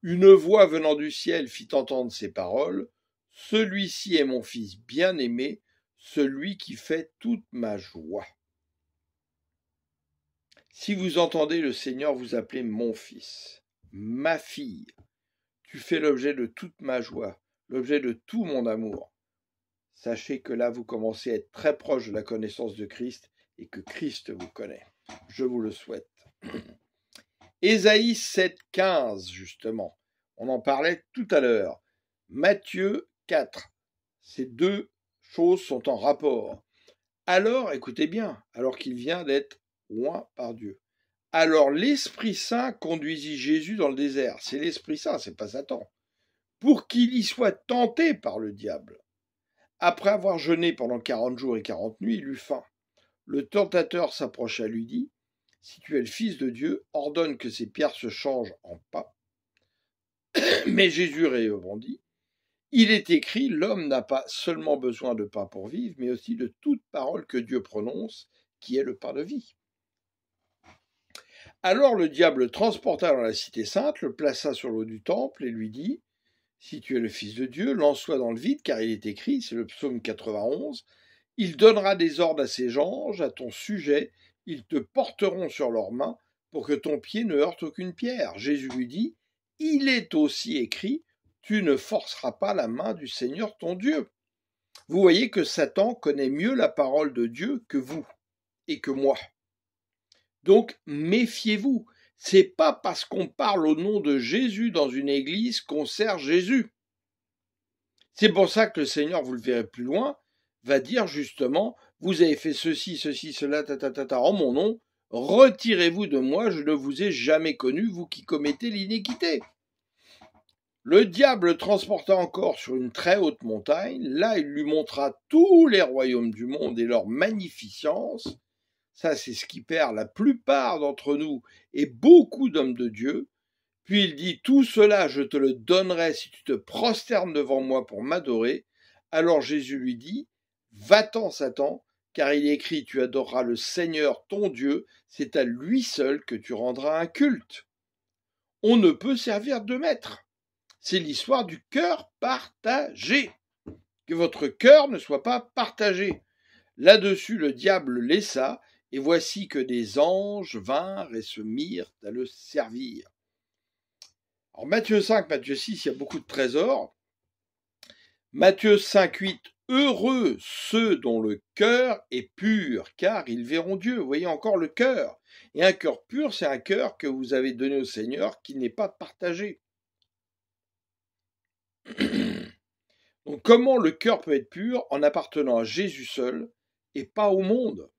une voix venant du ciel fit entendre ces paroles. Celui-ci est mon Fils bien-aimé, celui qui fait toute ma joie. Si vous entendez le Seigneur vous appeler mon fils, ma fille, tu fais l'objet de toute ma joie, l'objet de tout mon amour. Sachez que là, vous commencez à être très proche de la connaissance de Christ et que Christ vous connaît. Je vous le souhaite. Ésaïe 7, 15, justement. On en parlait tout à l'heure. Matthieu 4. Ces deux choses sont en rapport. Alors, écoutez bien, alors qu'il vient d'être oint par Dieu. Alors l'Esprit Saint conduisit Jésus dans le désert. C'est l'Esprit Saint, c'est pas Satan. Pour qu'il y soit tenté par le diable. Après avoir jeûné pendant 40 jours et 40 nuits, il eut faim. Le tentateur s'approcha, lui dit, « Si tu es le Fils de Dieu, ordonne que ces pierres se changent en pain. » Mais Jésus répondit, « Il est écrit, l'homme n'a pas seulement besoin de pain pour vivre, mais aussi de toute parole que Dieu prononce, qui est le pain de vie. » Alors le diable le transporta dans la cité sainte, le plaça sur l'eau du temple et lui dit, « Si tu es le Fils de Dieu, lance-toi dans le vide, car il est écrit, c'est le psaume 91, « Il donnera des ordres à ses anges à ton sujet, ils te porteront sur leurs mains pour que ton pied ne heurte aucune pierre. » Jésus lui dit, « Il est aussi écrit, tu ne forceras pas la main du Seigneur ton Dieu. » Vous voyez que Satan connaît mieux la parole de Dieu que vous et que moi. Donc, méfiez-vous. C'est pas parce qu'on parle au nom de Jésus dans une église qu'on sert Jésus. C'est pour ça que le Seigneur, vous le verrez plus loin, va dire justement, vous avez fait ceci, cela, en mon nom, retirez-vous de moi, je ne vous ai jamais connu, vous qui commettez l'iniquité. Le diable le transporta encore sur une très haute montagne, là il lui montra tous les royaumes du monde et leur magnificence. Ça, c'est ce qui perd la plupart d'entre nous et beaucoup d'hommes de Dieu. Puis il dit, tout cela, je te le donnerai si tu te prosternes devant moi pour m'adorer. Alors Jésus lui dit, va-t'en, Satan, car il est écrit, tu adoreras le Seigneur ton Dieu, c'est à lui seul que tu rendras un culte. On ne peut servir de maître. C'est l'histoire du cœur partagé. Que votre cœur ne soit pas partagé. Là-dessus, le diable le laissa, et voici que des anges vinrent et se mirent à le servir. Alors Matthieu 5, Matthieu 6, il y a beaucoup de trésors. Matthieu 5, 8, heureux ceux dont le cœur est pur, car ils verront Dieu. Vous voyez encore le cœur. Et un cœur pur, c'est un cœur que vous avez donné au Seigneur qui n'est pas partagé. Donc comment le cœur peut être pur en appartenant à Jésus seul et pas au monde?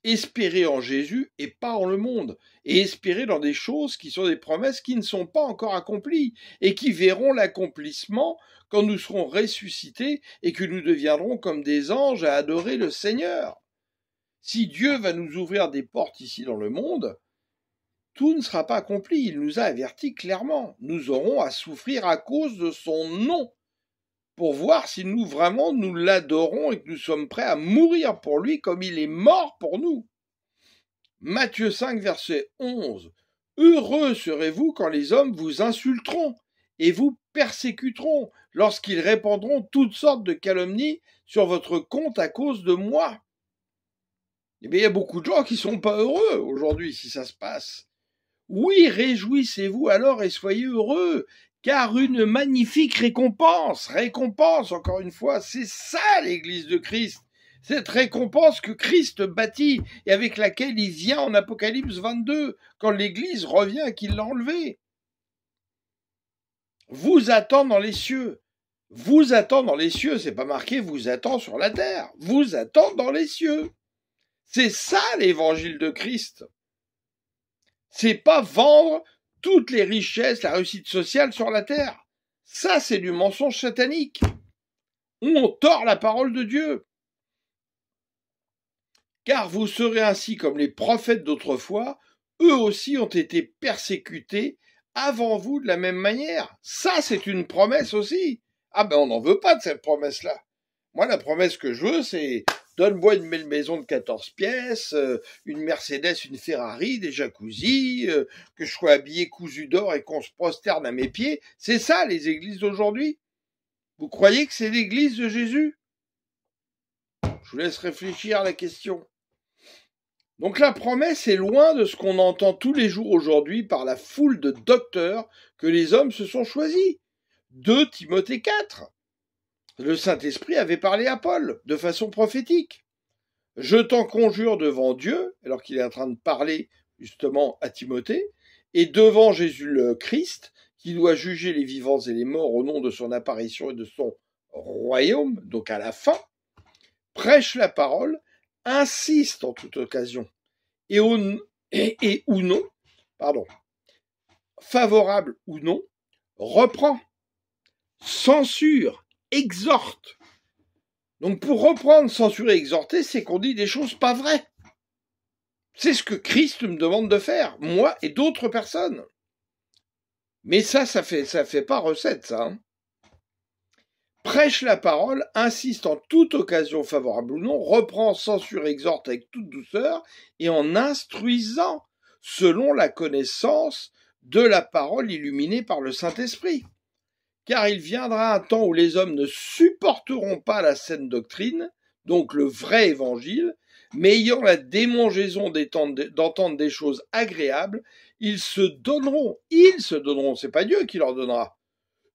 Espérer en Jésus et pas en le monde, et espérer dans des choses qui sont des promesses qui ne sont pas encore accomplies et qui verront l'accomplissement quand nous serons ressuscités et que nous deviendrons comme des anges à adorer le Seigneur. Si Dieu va nous ouvrir des portes ici dans le monde, tout ne sera pas accompli, il nous a avertis clairement. Nous aurons à souffrir à cause de son nom, pour voir si nous vraiment nous l'adorons et que nous sommes prêts à mourir pour lui comme il est mort pour nous. Matthieu 5, verset 11. Heureux serez-vous quand les hommes vous insulteront et vous persécuteront, lorsqu'ils répandront toutes sortes de calomnies sur votre compte à cause de moi. Eh bien, il y a beaucoup de gens qui ne sont pas heureux aujourd'hui si ça se passe. Oui, réjouissez-vous alors et soyez heureux, car une magnifique récompense, encore une fois, c'est ça l'Église de Christ, cette récompense que Christ bâtit et avec laquelle il vient en Apocalypse 22, quand l'Église revient qu'il l'a enlevée. Vous attend dans les cieux. Vous attend dans les cieux, c'est pas marqué vous attend sur la terre. Vous attend dans les cieux. C'est ça l'évangile de Christ. C'est pas vendre toutes les richesses, la réussite sociale sur la terre. Ça, c'est du mensonge satanique. On tord la parole de Dieu. Car vous serez ainsi comme les prophètes d'autrefois, eux aussi ont été persécutés avant vous de la même manière. Ça, c'est une promesse aussi. Ah ben, on n'en veut pas de cette promesse-là. Moi, la promesse que je veux, c'est donne-moi une belle maison de 14 pièces, une Mercedes, une Ferrari, des jacuzzis, que je sois habillé cousu d'or et qu'on se prosterne à mes pieds. C'est ça, les églises d'aujourd'hui. Vous croyez que c'est l'église de Jésus? Je vous laisse réfléchir à la question. Donc la promesse est loin de ce qu'on entend tous les jours aujourd'hui par la foule de docteurs que les hommes se sont choisis. 2 Timothée 4. Le Saint-Esprit avait parlé à Paul de façon prophétique. Je t'en conjure devant Dieu, alors qu'il est en train de parler justement à Timothée, et devant Jésus le Christ, qui doit juger les vivants et les morts au nom de son apparition et de son royaume, donc à la fin, prêche la parole, insiste en toute occasion, et ou non, favorable ou non, reprend, censure, exhorte. Donc pour reprendre, censurer, exhorter, c'est qu'on dit des choses pas vraies. C'est ce que Christ me demande de faire, moi et d'autres personnes. Mais ça fait pas recette, ça. Hein. Prêche la parole, insiste en toute occasion favorable ou non, reprend, censure, exhorte avec toute douceur et en instruisant selon la connaissance de la parole illuminée par le Saint-Esprit. Car il viendra un temps où les hommes ne supporteront pas la saine doctrine, donc le vrai évangile, mais ayant la démangeaison d'entendre des choses agréables, ils se donneront, c'est pas Dieu qui leur donnera,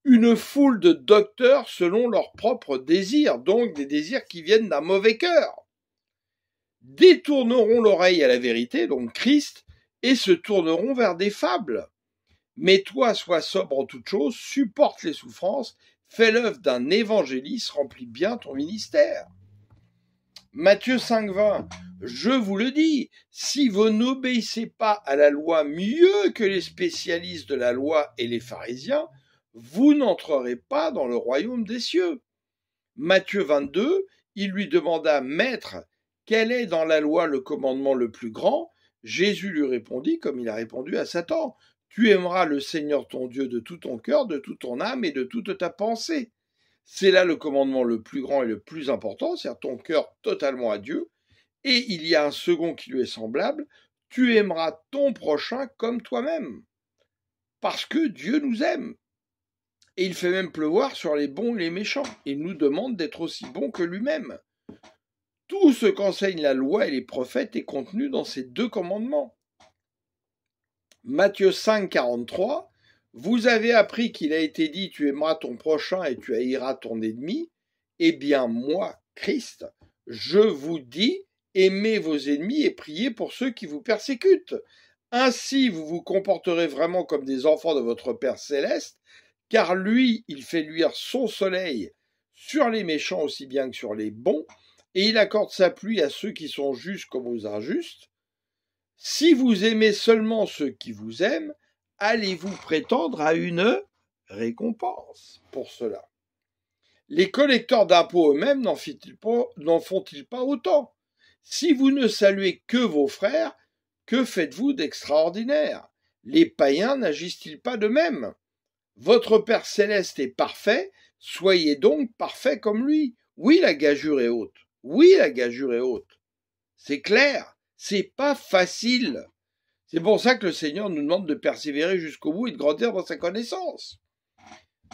une foule de docteurs selon leurs propres désirs, donc des désirs qui viennent d'un mauvais cœur, détourneront l'oreille à la vérité, donc Christ, et se tourneront vers des fables. Mais toi, sois sobre en toutes choses, supporte les souffrances, fais l'œuvre d'un évangéliste, remplis bien ton ministère. Matthieu 5,20, je vous le dis, si vous n'obéissez pas à la loi mieux que les spécialistes de la loi et les pharisiens, vous n'entrerez pas dans le royaume des cieux. Matthieu 22, il lui demanda, Maître, quel est dans la loi le commandement le plus grand? Jésus lui répondit, comme il a répondu à Satan, tu aimeras le Seigneur ton Dieu de tout ton cœur, de toute ton âme et de toute ta pensée. C'est là le commandement le plus grand et le plus important, c'est-à-dire ton cœur totalement à Dieu. Et il y a un second qui lui est semblable, tu aimeras ton prochain comme toi-même. Parce que Dieu nous aime. Et il fait même pleuvoir sur les bons et les méchants. Il nous demande d'être aussi bons que lui-même. Tout ce qu'enseignent la loi et les prophètes est contenu dans ces deux commandements. Matthieu 5, 43, vous avez appris qu'il a été dit, tu aimeras ton prochain et tu haïras ton ennemi. Eh bien, moi, Christ, je vous dis, aimez vos ennemis et priez pour ceux qui vous persécutent. Ainsi, vous vous comporterez vraiment comme des enfants de votre Père céleste, car lui, il fait luire son soleil sur les méchants aussi bien que sur les bons, et il accorde sa pluie à ceux qui sont justes comme aux injustes. Si vous aimez seulement ceux qui vous aiment, allez-vous prétendre à une récompense pour cela? Les collecteurs d'impôts eux-mêmes n'en font-ils pas autant? Si vous ne saluez que vos frères, que faites-vous d'extraordinaire? Les païens n'agissent-ils pas de même? Votre Père céleste est parfait, soyez donc parfaits comme lui. Oui, la gageure est haute. Oui, la gageure est haute. C'est clair, c'est pas facile. C'est pour ça que le Seigneur nous demande de persévérer jusqu'au bout et de grandir dans sa connaissance.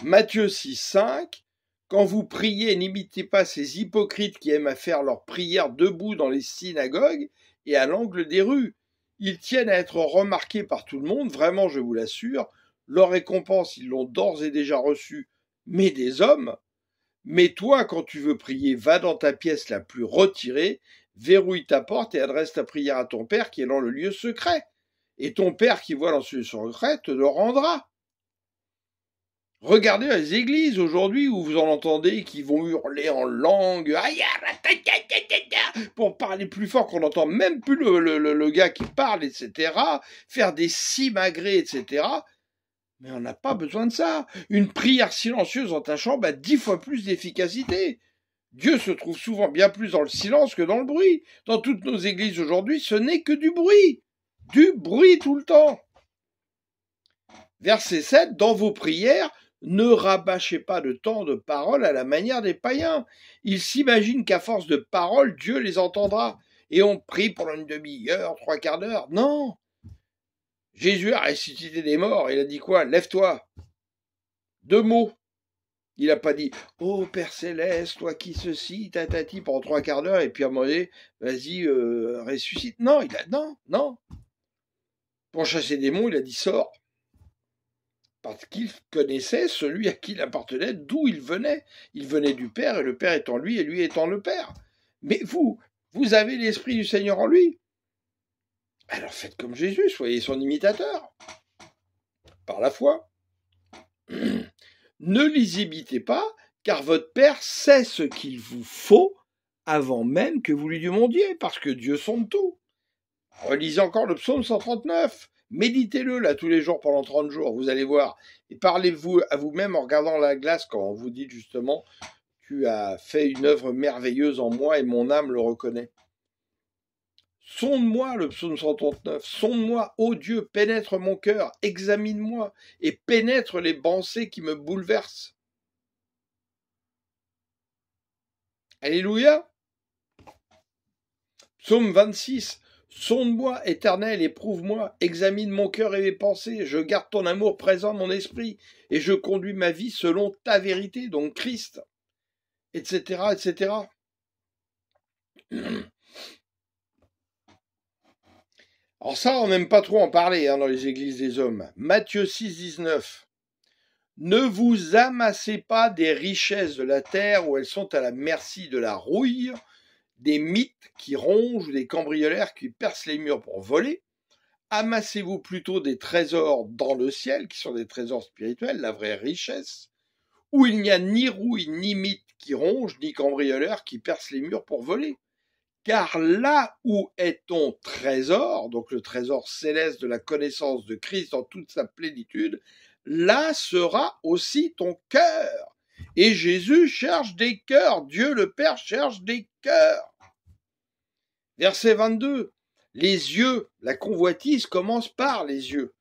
Matthieu 6, 5, quand vous priez, n'imitez pas ces hypocrites qui aiment à faire leurs prières debout dans les synagogues et à l'angle des rues. Ils tiennent à être remarqués par tout le monde, vraiment je vous l'assure. Leur récompense, ils l'ont d'ores et déjà reçue, mais des hommes. Mais toi, quand tu veux prier, va dans ta pièce la plus retirée, verrouille ta porte et adresse ta prière à ton Père qui est dans le lieu secret. Et ton Père qui voit dans ce lieu secret te le rendra. Regardez les églises aujourd'hui où vous en entendez qui vont hurler en langue pour parler plus fort qu'on n'entend même plus le gars qui parle, etc. Faire des simagrées, etc. Mais on n'a pas besoin de ça. Une prière silencieuse dans ta chambre a 10 fois plus d'efficacité. Dieu se trouve souvent bien plus dans le silence que dans le bruit. Dans toutes nos églises aujourd'hui, ce n'est que du bruit. Du bruit tout le temps. Verset 7, dans vos prières, ne rabâchez pas de temps de parole à la manière des païens. Ils s'imaginent qu'à force de paroles, Dieu les entendra. Et on prie pendant une demi-heure, 3/4 d'heure. Non. Jésus a ressuscité des morts, il a dit quoi? Lève-toi. 2 mots. Il n'a pas dit « Oh Père Céleste, toi qui ceci, tatati » pendant 3/4 d'heure, et puis à un moment donné, vas-y, ressuscite. Non, non. Pour chasser des démons, il a dit « Sors ». Parce qu'il connaissait celui à qui il appartenait, d'où il venait. Il venait du Père, et le Père étant lui, et lui étant le Père. Mais vous avez l'Esprit du Seigneur en lui. Alors faites comme Jésus, soyez son imitateur. Par la foi. Ne les imitez pas, car votre Père sait ce qu'il vous faut avant même que vous lui demandiez, parce que Dieu sonde tout. Relisez encore le psaume 139. Méditez-le là tous les jours pendant 30 jours, vous allez voir. Et parlez-vous à vous-même en regardant la glace quand vous dites justement tu as fait une œuvre merveilleuse en moi et mon âme le reconnaît. Sonde-moi, le psaume 139, sonde-moi, ô Dieu, pénètre mon cœur, examine-moi et pénètre les pensées qui me bouleversent. Alléluia. Psaume 26, sonde-moi, Éternel, éprouve-moi, examine mon cœur et mes pensées, je garde ton amour présent à mon esprit et je conduis ma vie selon ta vérité, donc Christ, etc., etc. Alors ça, on n'aime pas trop en parler dans les églises des hommes. Matthieu 6, 19. Ne vous amassez pas des richesses de la terre où elles sont à la merci de la rouille, des mythes qui rongent ou des cambriolaires qui percent les murs pour voler. Amassez-vous plutôt des trésors dans le ciel, qui sont des trésors spirituels, la vraie richesse, où il n'y a ni rouille, ni mythes qui rongent, ni cambriolaires qui percent les murs pour voler. Car là où est ton trésor, donc le trésor céleste de la connaissance de Christ dans toute sa plénitude, là sera aussi ton cœur. Et Jésus cherche des cœurs, Dieu le Père cherche des cœurs. Verset 22, les yeux, la convoitise commence par les yeux,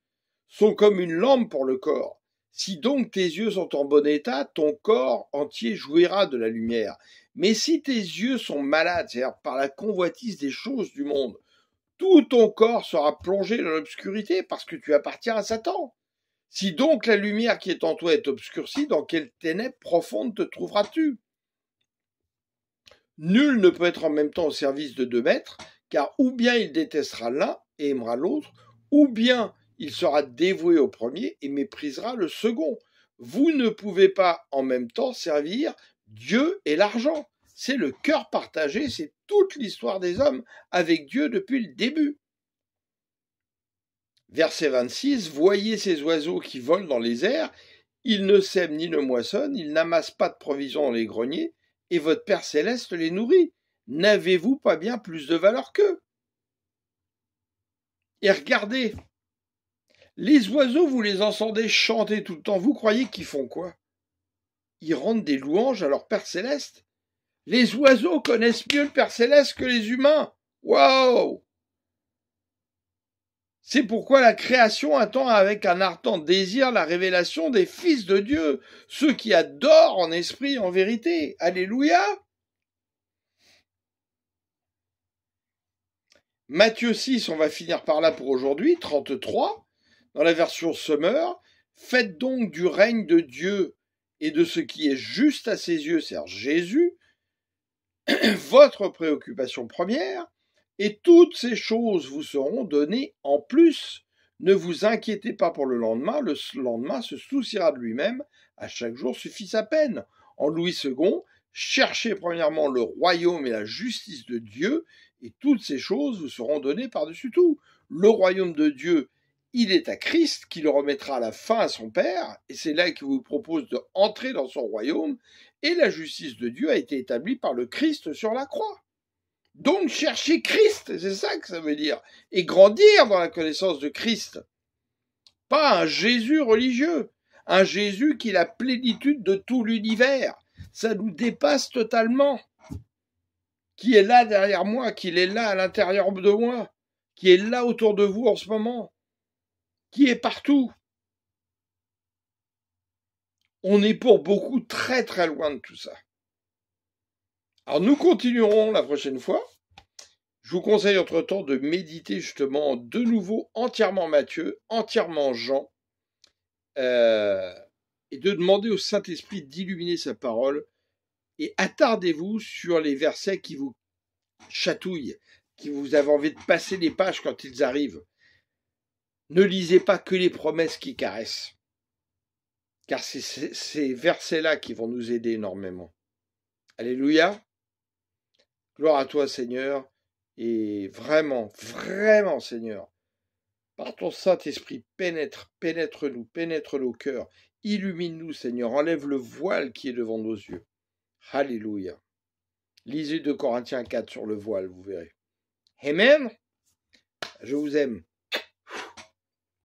sont comme une lampe pour le corps. Si donc tes yeux sont en bon état, ton corps entier jouira de la lumière. Mais si tes yeux sont malades, c'est-à-dire par la convoitise des choses du monde, tout ton corps sera plongé dans l'obscurité parce que tu appartiens à Satan. Si donc la lumière qui est en toi est obscurcie, dans quelles ténèbres profondes te trouveras-tu? Nul ne peut être en même temps au service de 2 maîtres, car ou bien il détestera l'un et aimera l'autre, ou bien il sera dévoué au premier et méprisera le second. Vous ne pouvez pas en même temps servir Dieu et l'argent. C'est le cœur partagé, c'est toute l'histoire des hommes avec Dieu depuis le début. Verset 26, voyez ces oiseaux qui volent dans les airs, ils ne sèment ni ne moissonnent, ils n'amassent pas de provisions dans les greniers, et votre Père céleste les nourrit. N'avez-vous pas bien plus de valeur qu'eux? Et regardez, les oiseaux, vous les entendez chanter tout le temps, vous croyez qu'ils font quoi? Ils rendent des louanges à leur Père céleste. Les oiseaux connaissent mieux le Père céleste que les humains. Waouh! C'est pourquoi la création attend avec un ardent désir la révélation des fils de Dieu, ceux qui adorent en esprit et en vérité. Alléluia! Matthieu 6, on va finir par là pour aujourd'hui, 33, dans la version Summer. Faites donc du règne de Dieu et de ce qui est juste à ses yeux, c'est-à-dire Jésus, votre préoccupation première, et toutes ces choses vous seront données en plus. Ne vous inquiétez pas pour le lendemain se souciera de lui-même, à chaque jour suffit sa peine. En Louis II, cherchez premièrement le royaume et la justice de Dieu, et toutes ces choses vous seront données par-dessus tout. Le royaume de Dieu, il est à Christ, qui le remettra à la fin à son Père, et c'est là qu'il vous propose de entrer dans son royaume, et la justice de Dieu a été établie par le Christ sur la croix. Donc chercher Christ, c'est ça que ça veut dire, et grandir dans la connaissance de Christ. Pas un Jésus religieux, un Jésus qui est la plénitude de tout l'univers. Ça nous dépasse totalement. Qui est là derrière moi, qui est là à l'intérieur de moi, qui est là autour de vous en ce moment, qui est partout. On est pour beaucoup très très loin de tout ça. Alors nous continuerons la prochaine fois. Je vous conseille entre-temps de méditer justement de nouveau entièrement Matthieu, entièrement Jean, et de demander au Saint-Esprit d'illuminer sa parole, et attardez-vous sur les versets qui vous chatouillent, qui vous avez envie de passer les pages quand ils arrivent. Ne lisez pas que les promesses qui caressent, car c'est ces versets-là qui vont nous aider énormément. Alléluia. Gloire à toi, Seigneur. Et vraiment, vraiment, Seigneur, par ton Saint-Esprit, pénètre-nous, pénètre nos cœurs, illumine-nous, Seigneur, enlève le voile qui est devant nos yeux. Alléluia. Lisez 2 Corinthiens 4 sur le voile, vous verrez. Amen. Je vous aime.